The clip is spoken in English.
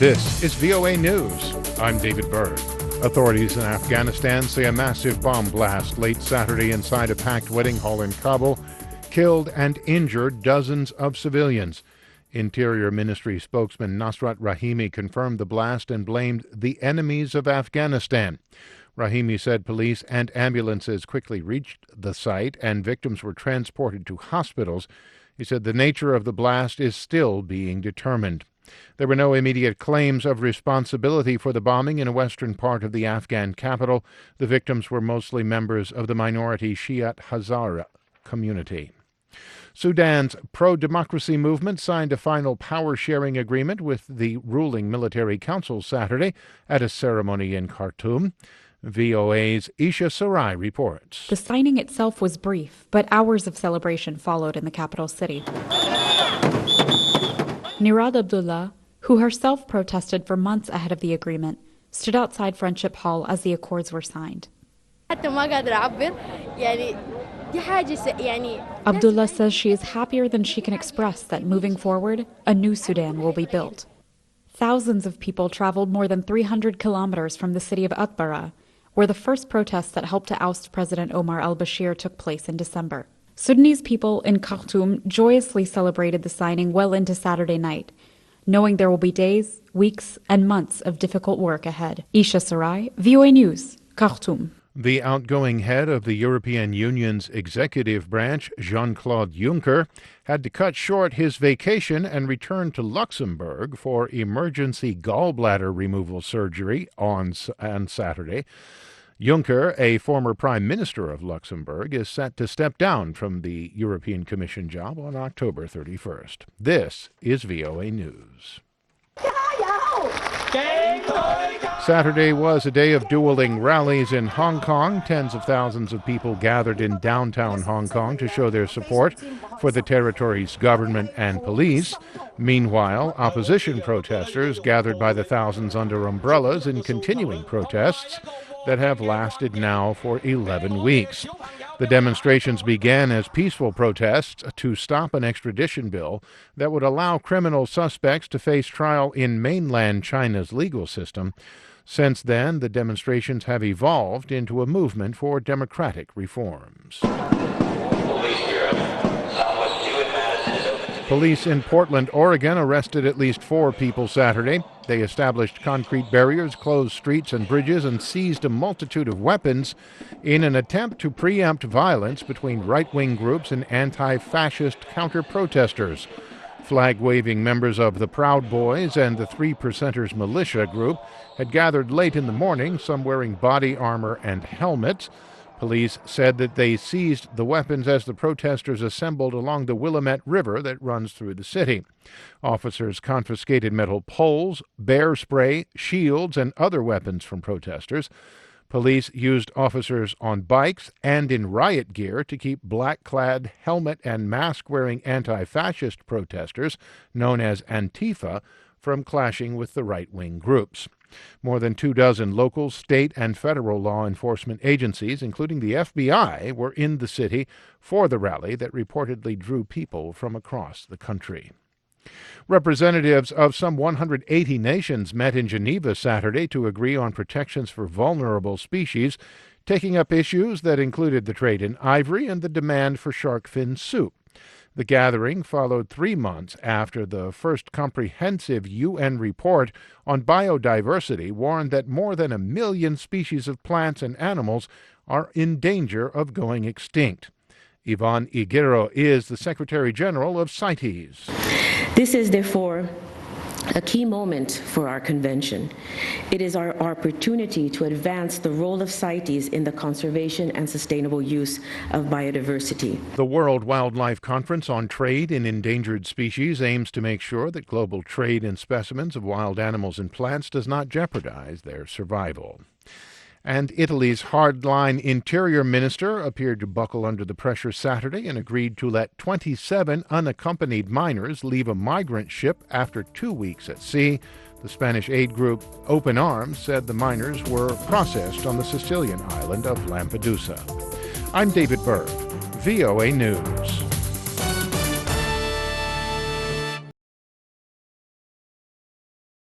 This is VOA News. I'm David Berg. Authorities in Afghanistan say a massive bomb blast late Saturday inside a packed wedding hall in Kabul killed and injured dozens of civilians. Interior Ministry spokesman Nasrat Rahimi confirmed the blast and blamed the enemies of Afghanistan. Rahimi said police and ambulances quickly reached the site and victims were transported to hospitals. He said the nature of the blast is still being determined. There were no immediate claims of responsibility for the bombing in a western part of the Afghan capital. The victims were mostly members of the minority Shiite Hazara community. Sudan's pro-democracy movement signed a final power-sharing agreement with the ruling military council Saturday at a ceremony in Khartoum. VOA's Isha Sarai reports. The signing itself was brief, but hours of celebration followed in the capital city. Nirad Abdullah, who herself protested for months ahead of the agreement, stood outside Friendship Hall as the accords were signed. Abdullah says she is happier than she can express that moving forward, a new Sudan will be built. Thousands of people traveled more than 300 kilometers from the city of Atbara, where the first protests that helped to oust President Omar al-Bashir took place in December. Sudanese people in Khartoum joyously celebrated the signing well into Saturday night, knowing there will be days, weeks, and months of difficult work ahead. Isha Sarai, VOA News, Khartoum. The outgoing head of the European Union's executive branch, Jean-Claude Juncker, had to cut short his vacation and return to Luxembourg for emergency gallbladder removal surgery on Saturday. Juncker, a former prime minister of Luxembourg, is set to step down from the European Commission job on October 31st. This is VOA News. Saturday was a day of dueling rallies in Hong Kong. Tens of thousands of people gathered in downtown Hong Kong to show their support for the territory's government and police. Meanwhile, opposition protesters gathered by the thousands under umbrellas in continuing protests that have lasted now for 11 weeks. The demonstrations began as peaceful protests to stop an extradition bill that would allow criminal suspects to face trial in mainland China's legal system. Since then, the demonstrations have evolved into a movement for democratic reforms. Police in Portland, Oregon arrested at least 4 people Saturday. They established concrete barriers, closed streets and bridges, and seized a multitude of weapons in an attempt to preempt violence between right-wing groups and anti-fascist counter-protesters. Flag-waving members of the Proud Boys and the Three Percenters militia group had gathered late in the morning, some wearing body armor and helmets. Police said that they seized the weapons as the protesters assembled along the Willamette River that runs through the city. Officers confiscated metal poles, bear spray, shields, and other weapons from protesters. Police used officers on bikes and in riot gear to keep black-clad, helmet and mask-wearing anti-fascist protesters, known as Antifa, from clashing with the right-wing groups. More than 24 local, state, and federal law enforcement agencies, including the FBI, were in the city for the rally that reportedly drew people from across the country. Representatives of some 180 nations met in Geneva Saturday to agree on protections for vulnerable species, taking up issues that included the trade in ivory and the demand for shark fin soup. The gathering followed 3 months after the first comprehensive UN report on biodiversity warned that more than 1 million species of plants and animals are in danger of going extinct. Yvonne Higuero is the Secretary General of CITES. This is therefore a key moment for our convention. It is our opportunity to advance the role of CITES in the conservation and sustainable use of biodiversity. The World Wildlife Conference on Trade in Endangered Species aims to make sure that global trade in specimens of wild animals and plants does not jeopardize their survival. And Italy's hardline interior minister appeared to buckle under the pressure Saturday and agreed to let 27 unaccompanied minors leave a migrant ship after 2 weeks at sea. The Spanish aid group Open Arms said the minors were processed on the Sicilian island of Lampedusa. I'm David Berg, VOA News.